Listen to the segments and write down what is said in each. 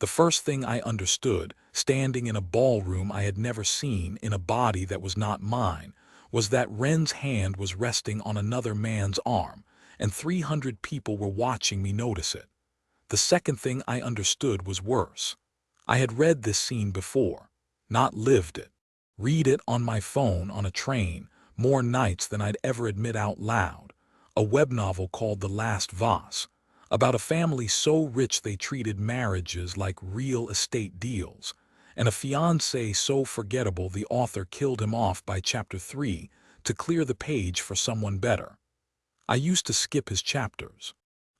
The first thing I understood, standing in a ballroom I had never seen in a body that was not mine, was that Ren's hand was resting on another man's arm, and 300 people were watching me notice it. The second thing I understood was worse. I had read this scene before, not lived it. Read it on my phone on a train, more nights than I'd ever admit out loud. A web novel called The Last Vase, about a family so rich they treated marriages like real estate deals, and a fiancé so forgettable the author killed him off by chapter 3 to clear the page for someone better. I used to skip his chapters.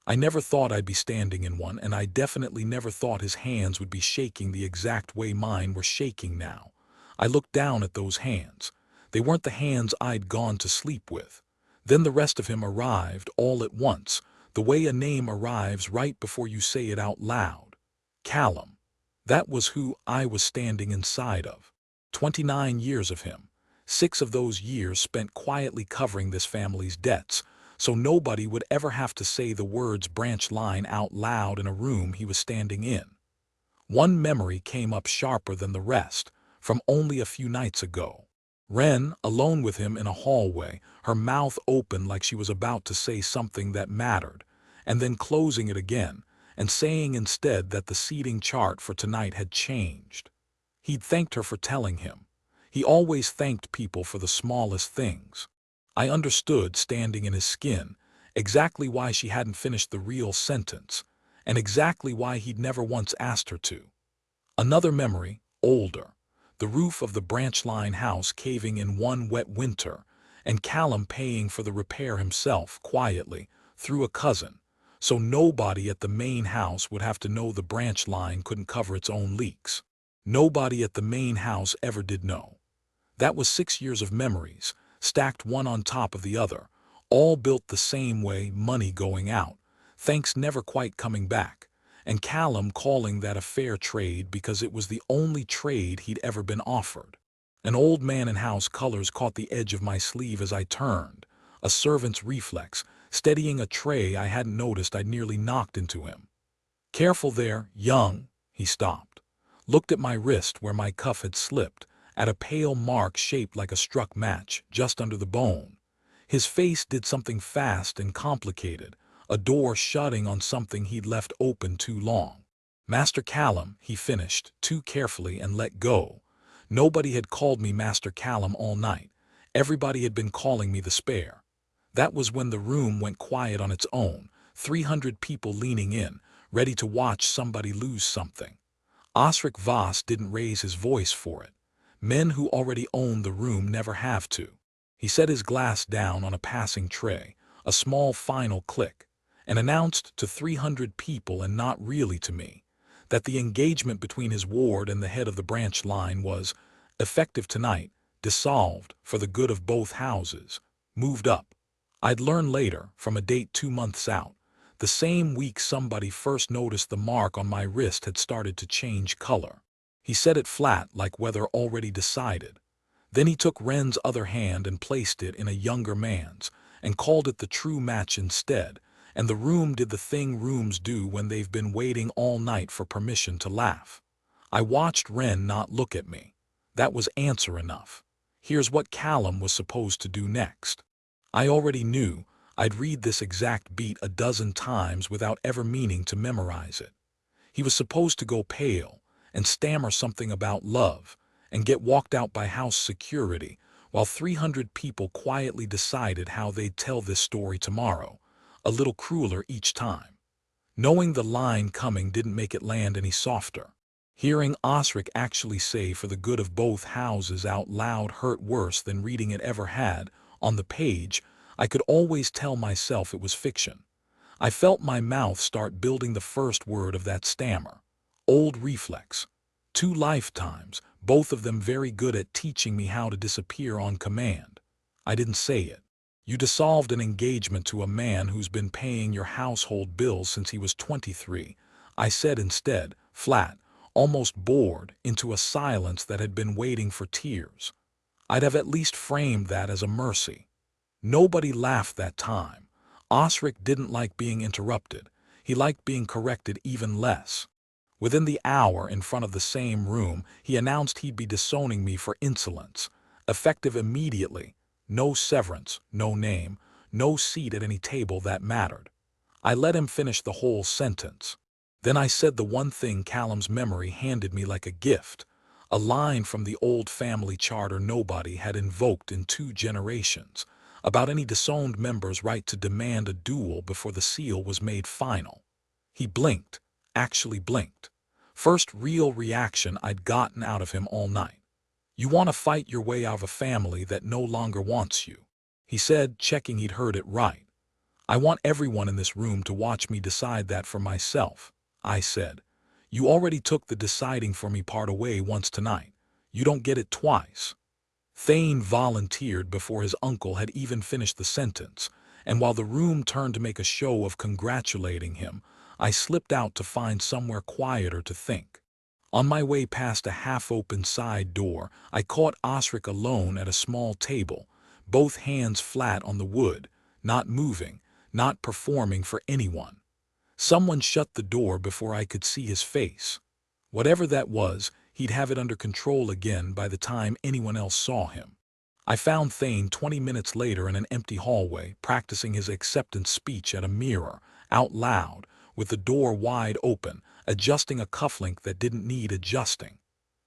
I never thought I'd be standing in one, and I definitely never thought his hands would be shaking the exact way mine were shaking now. I looked down at those hands. They weren't the hands I'd gone to sleep with. Then the rest of him arrived all at once, the way a name arrives right before you say it out loud. Callum. That was who I was standing inside of. 29 years of him. 6 of those years spent quietly covering this family's debts, so nobody would ever have to say the words branch line out loud in a room he was standing in. One memory came up sharper than the rest, from only a few nights ago. Ren, alone with him in a hallway, her mouth open like she was about to say something that mattered, and then closing it again, and saying instead that the seating chart for tonight had changed. He'd thanked her for telling him. He always thanked people for the smallest things. I understood, standing in his skin, exactly why she hadn't finished the real sentence, and exactly why he'd never once asked her to. Another memory, older. The roof of the branch-line house caving in one wet winter, and Callum paying for the repair himself, quietly, through a cousin, so nobody at the main house would have to know the branch line couldn't cover its own leaks. Nobody at the main house ever did know. That was 6 years of memories, stacked one on top of the other, all built the same way, money going out, thanks never quite coming back, and Callum calling that a fair trade because it was the only trade he'd ever been offered. An old man in house colors caught the edge of my sleeve as I turned, a servant's reflex, steadying a tray I hadn't noticed I'd nearly knocked into him. "Careful there, young," he stopped. Looked at my wrist where my cuff had slipped, at a pale mark shaped like a struck match, just under the bone. His face did something fast and complicated, a door shutting on something he'd left open too long. "Master Callum," he finished, too carefully, and let go. Nobody had called me Master Callum all night. Everybody had been calling me the Spare. That was when the room went quiet on its own, 300 people leaning in, ready to watch somebody lose something. Osric Voss didn't raise his voice for it. Men who already owned the room never have to. He set his glass down on a passing tray, a small final click, and announced to 300 people, and not really to me, that the engagement between his ward and the head of the branch line was, effective tonight, dissolved for the good of both houses, moved up. I'd learn later, from a date 2 months out, the same week somebody first noticed the mark on my wrist had started to change color. He said it flat, like weather already decided. Then he took Ren's other hand and placed it in a younger man's, and called it the true match instead, and the room did the thing rooms do when they've been waiting all night for permission to laugh. I watched Ren not look at me. That was answer enough. Here's what Callum was supposed to do next. I already knew. I'd read this exact beat a dozen times without ever meaning to memorize it. He was supposed to go pale, and stammer something about love, and get walked out by house security, while 300 people quietly decided how they'd tell this story tomorrow, a little crueler each time. Knowing the line coming didn't make it land any softer. Hearing Osric actually say "for the good of both houses" out loud hurt worse than reading it ever had. On the page, I could always tell myself it was fiction. I felt my mouth start building the first word of that stammer. Old reflex. 2 lifetimes, both of them very good at teaching me how to disappear on command. I didn't say it. "You dissolved an engagement to a man who's been paying your household bills since he was 23, I said instead, flat, almost bored, into a silence that had been waiting for tears. I'd have at least framed that as a mercy. Nobody laughed that time. Osric didn't like being interrupted. He liked being corrected even less. Within the hour, in front of the same room, he announced he'd be disowning me for insolence, effective immediately. No severance, no name, no seat at any table that mattered. I let him finish the whole sentence. Then I said the one thing Callum's memory handed me like a gift, a line from the old family charter nobody had invoked in 2 generations, about any disowned member's right to demand a duel before the seal was made final. He blinked, actually blinked. First real reaction I'd gotten out of him all night. "You want to fight your way out of a family that no longer wants you," he said, checking he'd heard it right. "I want everyone in this room to watch me decide that for myself," I said. "You already took the deciding for me part away once tonight. You don't get it twice." Thane volunteered before his uncle had even finished the sentence, and while the room turned to make a show of congratulating him, I slipped out to find somewhere quieter to think. On my way past a half-open side door, I caught Osric alone at a small table, both hands flat on the wood, not moving, not performing for anyone. Someone shut the door before I could see his face. Whatever that was, he'd have it under control again by the time anyone else saw him. I found Thane 20 minutes later in an empty hallway, practicing his acceptance speech at a mirror, out loud, with the door wide open, adjusting a cufflink that didn't need adjusting.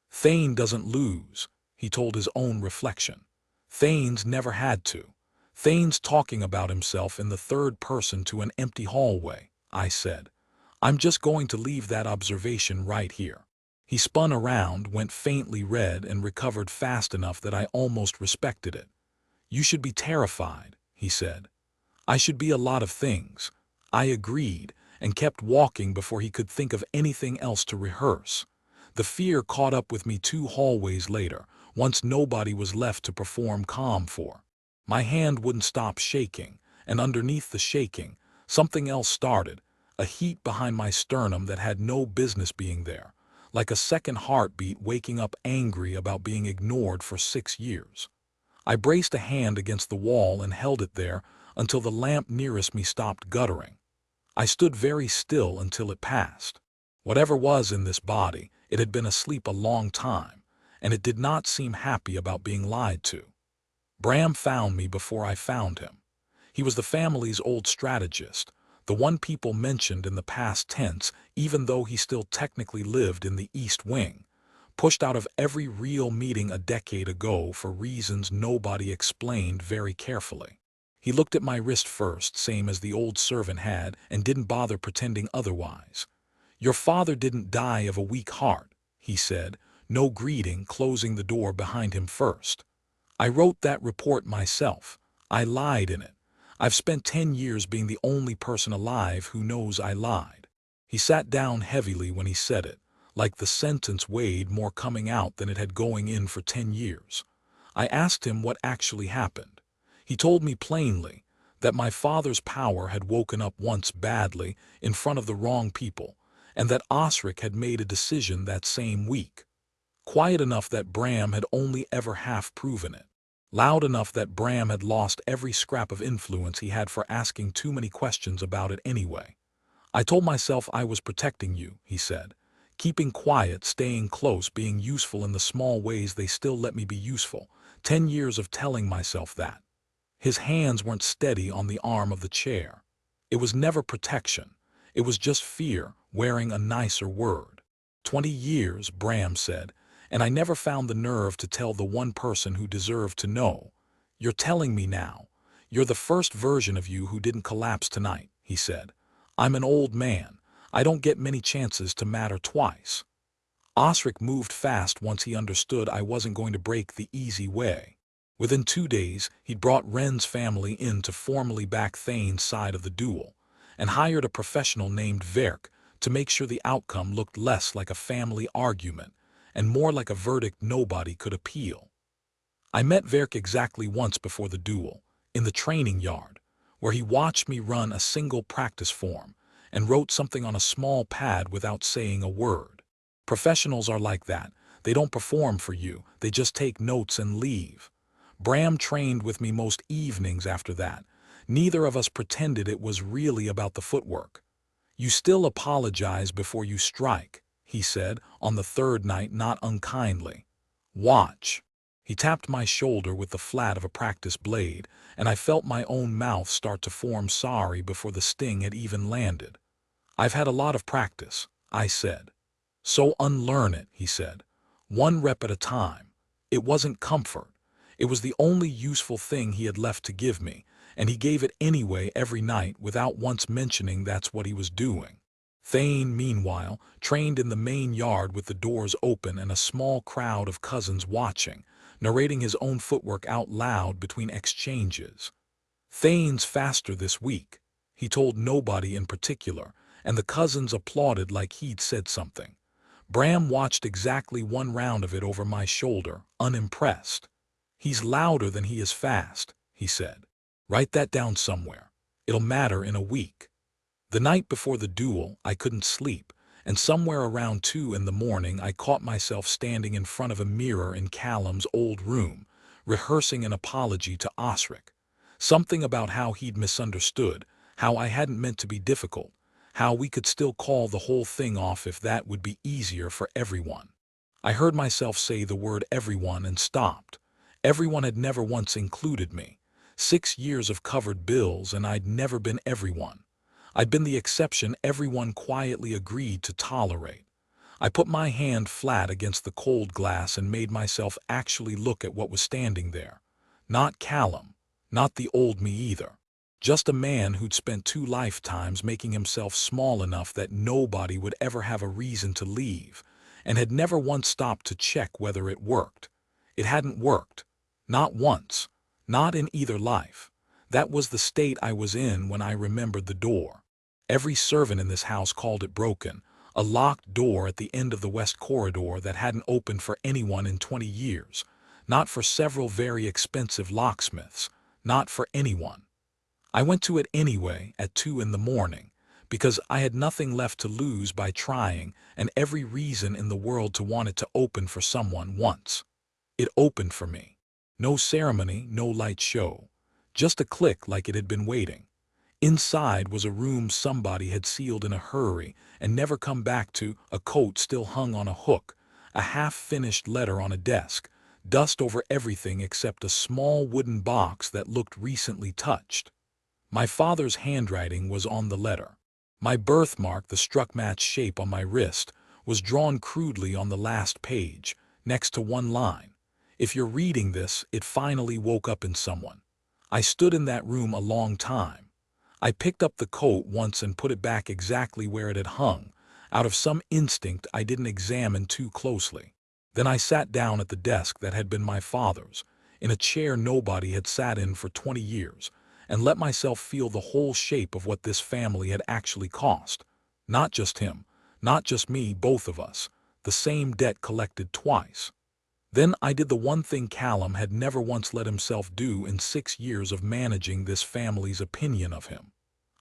"Thane doesn't lose," he told his own reflection. "Thane's never had to. Thane's talking about himself in the third person to an empty hallway," I said. "I'm just going to leave that observation right here." He spun around, went faintly red, and recovered fast enough that I almost respected it. "You should be terrified," he said. "I should be a lot of things." I agreed, and kept walking before he could think of anything else to rehearse. The fear caught up with me 2 hallways later, once nobody was left to perform calm for. My hand wouldn't stop shaking, and underneath the shaking, something else started, a heat behind my sternum that had no business being there, like a second heartbeat waking up angry about being ignored for 6 years. I braced a hand against the wall and held it there until the lamp nearest me stopped guttering. I stood very still until it passed. Whatever was in this body, it had been asleep a long time, and it did not seem happy about being lied to. Bram found me before I found him. He was the family's old strategist, the one people mentioned in the past tense, even though he still technically lived in the East Wing, pushed out of every real meeting a decade ago for reasons nobody explained very carefully. He looked at my wrist first, same as the old servant had, and didn't bother pretending otherwise. "Your father didn't die of a weak heart," he said, no greeting, closing the door behind him first. "I wrote that report myself. I lied in it. I've spent 10 years being the only person alive who knows I lied." He sat down heavily when he said it, like the sentence weighed more coming out than it had going in for 10 years. I asked him what actually happened. He told me plainly that my father's power had woken up once badly in front of the wrong people, and that Osric had made a decision that same week. Quiet enough that Bram had only ever half proven it. Loud enough that Bram had lost every scrap of influence he had for asking too many questions about it anyway. "I told myself I was protecting you," he said. "Keeping quiet, staying close, being useful in the small ways they still let me be useful. 10 years of telling myself that." His hands weren't steady on the arm of the chair. It was never protection. It was just fear, wearing a nicer word. 20 years, Bram said, and I never found the nerve to tell the one person who deserved to know. "You're telling me now. You're the first version of you who didn't collapse tonight," he said. "I'm an old man. I don't get many chances to matter twice." Osric moved fast once he understood I wasn't going to break the easy way. Within 2 days, he'd brought Wren's family in to formally back Thane's side of the duel, and hired a professional named Verk to make sure the outcome looked less like a family argument and more like a verdict nobody could appeal. I met Verk exactly once before the duel, in the training yard, where he watched me run a single practice form and wrote something on a small pad without saying a word. Professionals are like that. They don't perform for you, they just take notes and leave. Bram trained with me most evenings after that. Neither of us pretended it was really about the footwork. "You still apologize before you strike," he said, on the third night not unkindly. "Watch." He tapped my shoulder with the flat of a practice blade, and I felt my own mouth start to form sorry before the sting had even landed. "I've had a lot of practice," I said. "So unlearn it," he said. "One rep at a time." It wasn't comfort. It was the only useful thing he had left to give me, and he gave it anyway every night without once mentioning that's what he was doing. Thane, meanwhile, trained in the main yard with the doors open and a small crowd of cousins watching, narrating his own footwork out loud between exchanges. "Thane's faster this week," he told nobody in particular, and the cousins applauded like he'd said something. Bram watched exactly one round of it over my shoulder, unimpressed. "He's louder than he is fast," he said. "Write that down somewhere. It'll matter in a week." The night before the duel, I couldn't sleep, and somewhere around 2 in the morning I caught myself standing in front of a mirror in Callum's old room, rehearsing an apology to Osric. Something about how he'd misunderstood, how I hadn't meant to be difficult, how we could still call the whole thing off if that would be easier for everyone. I heard myself say the word everyone and stopped. Everyone had never once included me. 6 years of covered bills and I'd never been everyone. I'd been the exception everyone quietly agreed to tolerate. I put my hand flat against the cold glass and made myself actually look at what was standing there. Not Callum, not the old me either. Just a man who'd spent 2 lifetimes making himself small enough that nobody would ever have a reason to leave, and had never once stopped to check whether it worked. It hadn't worked. Not once. Not in either life. That was the state I was in when I remembered the door. Every servant in this house called it broken, a locked door at the end of the west corridor that hadn't opened for anyone in 20 years, not for several very expensive locksmiths, not for anyone. I went to it anyway at 2 in the morning, because I had nothing left to lose by trying and every reason in the world to want it to open for someone once. It opened for me. No ceremony, no light show. Just a click like it had been waiting. Inside was a room somebody had sealed in a hurry and never come back to, a coat still hung on a hook, a half-finished letter on a desk, dust over everything except a small wooden box that looked recently touched. My father's handwriting was on the letter. My birthmark, the struck-match shape on my wrist, was drawn crudely on the last page, next to one line. "If you're reading this, it finally woke up in someone." I stood in that room a long time. I picked up the coat once and put it back exactly where it had hung, out of some instinct I didn't examine too closely. Then I sat down at the desk that had been my father's, in a chair nobody had sat in for 20 years, and let myself feel the whole shape of what this family had actually cost. Not just him, not just me, both of us, the same debt collected twice. Then I did the one thing Callum had never once let himself do in 6 years of managing this family's opinion of him.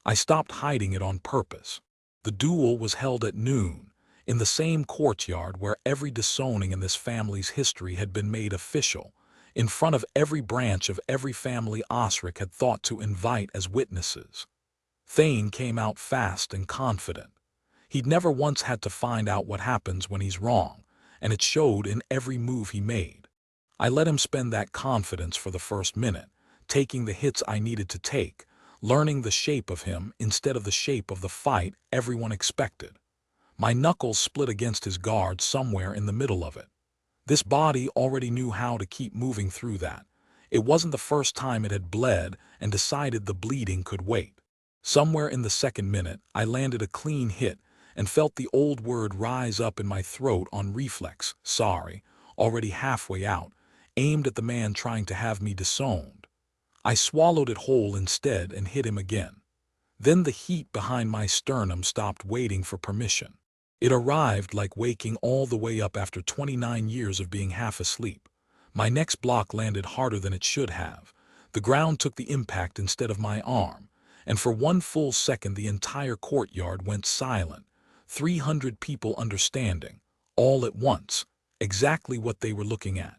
I stopped hiding it on purpose. The duel was held at noon, in the same courtyard where every disowning in this family's history had been made official, in front of every branch of every family Osric had thought to invite as witnesses. Thane came out fast and confident. He'd never once had to find out what happens when he's wrong, and it showed in every move he made. I let him spend that confidence for the first minute, taking the hits I needed to take, learning the shape of him instead of the shape of the fight everyone expected. My knuckles split against his guard somewhere in the middle of it. This body already knew how to keep moving through that. It wasn't the first time it had bled and decided the bleeding could wait. Somewhere in the second minute, I landed a clean hit and felt the old word rise up in my throat on reflex, sorry, already halfway out, aimed at the man trying to have me disowned. I swallowed it whole instead and hit him again. Then the heat behind my sternum stopped waiting for permission. It arrived like waking all the way up after 29 years of being half asleep. My next block landed harder than it should have. The ground took the impact instead of my arm, and for one full second the entire courtyard went silent, 300 people understanding, all at once, exactly what they were looking at.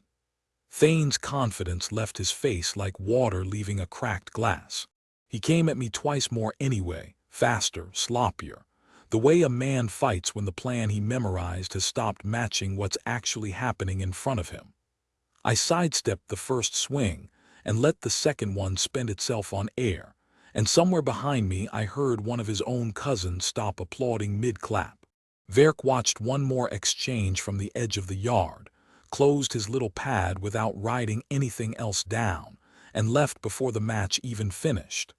Thane's confidence left his face like water leaving a cracked glass. He came at me twice more anyway, faster, sloppier. The way a man fights when the plan he memorized has stopped matching what's actually happening in front of him. I sidestepped the first swing and let the second one spend itself on air, and somewhere behind me I heard one of his own cousins stop applauding mid-clap. Verk watched one more exchange from the edge of the yard, closed his little pad without writing anything else down, and left before the match even finished.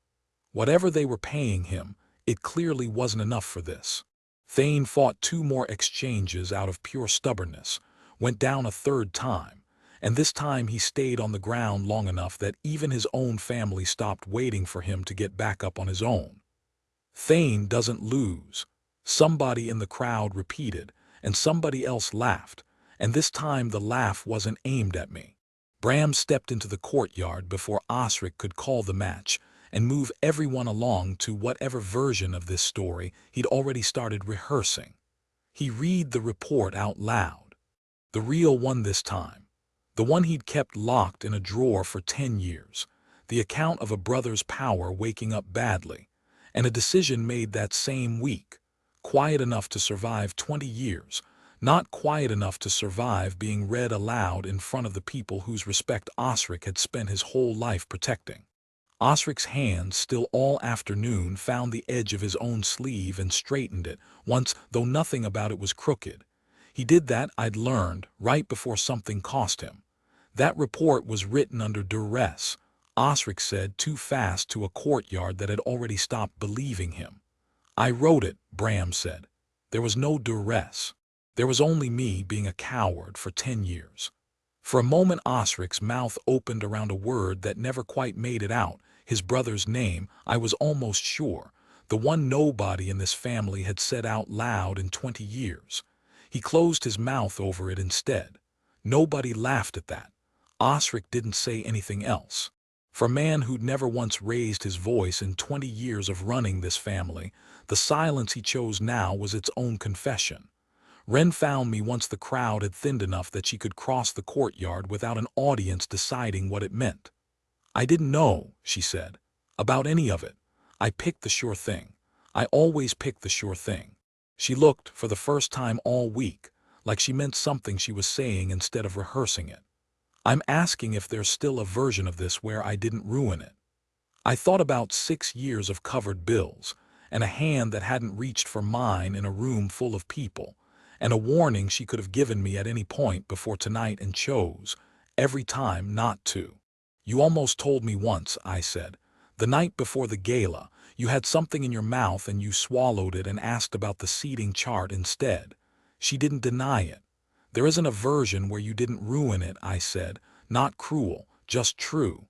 Whatever they were paying him, it clearly wasn't enough for this. Thane fought 2 more exchanges out of pure stubbornness, went down a 3rd time, and this time he stayed on the ground long enough that even his own family stopped waiting for him to get back up on his own. Thane doesn't lose. Somebody in the crowd repeated, and somebody else laughed, and this time the laugh wasn't aimed at me. Bram stepped into the courtyard before Osric could call the match and move everyone along to whatever version of this story he'd already started rehearsing. He read the report out loud. The real one this time. The one he'd kept locked in a drawer for 10 years. The account of a brother's power waking up badly, and a decision made that same week. Quiet enough to survive 20 years, not quiet enough to survive being read aloud in front of the people whose respect Osric had spent his whole life protecting. Osric's hand, still all afternoon, found the edge of his own sleeve and straightened it once, though nothing about it was crooked. He did that, I'd learned, right before something cost him. That report was written under duress, Osric said too fast to a courtyard that had already stopped believing him. I wrote it, Bram said. There was no duress. There was only me being a coward for 10 years. For a moment Osric's mouth opened around a word that never quite made it out, his brother's name, I was almost sure, the one nobody in this family had said out loud in 20 years. He closed his mouth over it instead. Nobody laughed at that. Osric didn't say anything else. For a man who'd never once raised his voice in 20 years of running this family, the silence he chose now was its own confession. Wren found me once the crowd had thinned enough that she could cross the courtyard without an audience deciding what it meant. I didn't know, she said, about any of it. I picked the sure thing. I always pick the sure thing. She looked, for the first time all week, like she meant something she was saying instead of rehearsing it. I'm asking if there's still a version of this where I didn't ruin it. I thought about 6 years of covered bills, and a hand that hadn't reached for mine in a room full of people, and a warning she could have given me at any point before tonight and chose, every time, not to. You almost told me once, I said. The night before the gala, you had something in your mouth and you swallowed it and asked about the seating chart instead. She didn't deny it. There isn't a version where you didn't ruin it, I said. Not cruel, just true.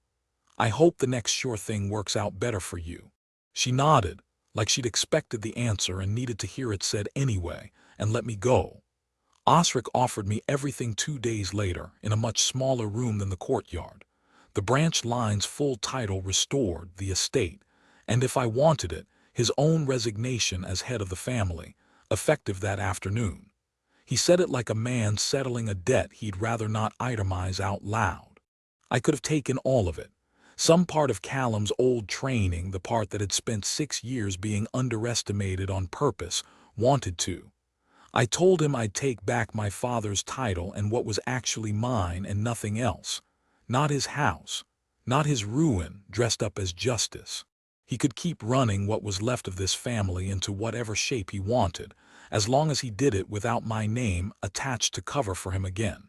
I hope the next sure thing works out better for you. She nodded, like she'd expected the answer and needed to hear it said anyway, and let me go. Osric offered me everything 2 days later, in a much smaller room than the courtyard. The branch line's full title restored, the estate, and if I wanted it, his own resignation as head of the family, effective that afternoon. He said it like a man settling a debt he'd rather not itemize out loud. I could have taken all of it. Some part of Callum's old training, the part that had spent 6 years being underestimated on purpose, wanted to. I told him I'd take back my father's title and what was actually mine and nothing else. Not his house, not his ruin dressed up as justice. He could keep running what was left of this family into whatever shape he wanted, as long as he did it without my name attached to cover for him again.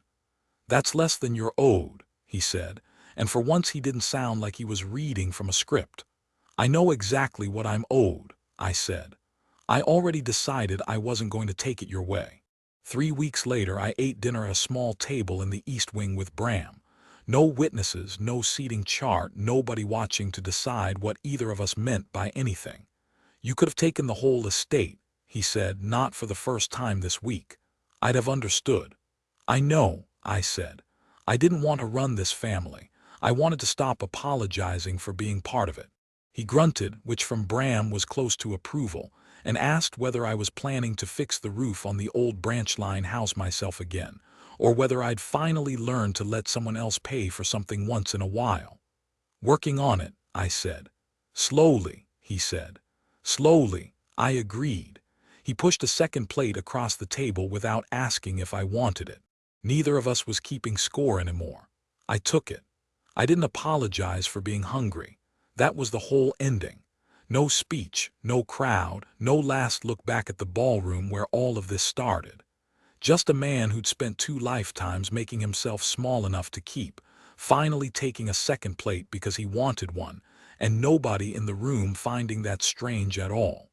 That's less than you're owed, he said, and for once he didn't sound like he was reading from a script. I know exactly what I'm owed, I said. I already decided I wasn't going to take it your way. 3 weeks later I ate dinner at a small table in the East Wing with Bram. No witnesses, no seating chart, nobody watching to decide what either of us meant by anything. You could have taken the whole estate, he said, not for the first time this week. I'd have understood. I know, I said. I didn't want to run this family. I wanted to stop apologizing for being part of it. He grunted, which from Bram was close to approval, and asked whether I was planning to fix the roof on the old branch line house myself again, or whether I'd finally learned to let someone else pay for something once in a while. Working on it, I said. Slowly, he said. Slowly, I agreed. He pushed a second plate across the table without asking if I wanted it. Neither of us was keeping score anymore. I took it. I didn't apologize for being hungry. That was the whole ending. No speech, no crowd, no last look back at the ballroom where all of this started. Just a man who'd spent 2 lifetimes making himself small enough to keep, finally taking a second plate because he wanted one, and nobody in the room finding that strange at all.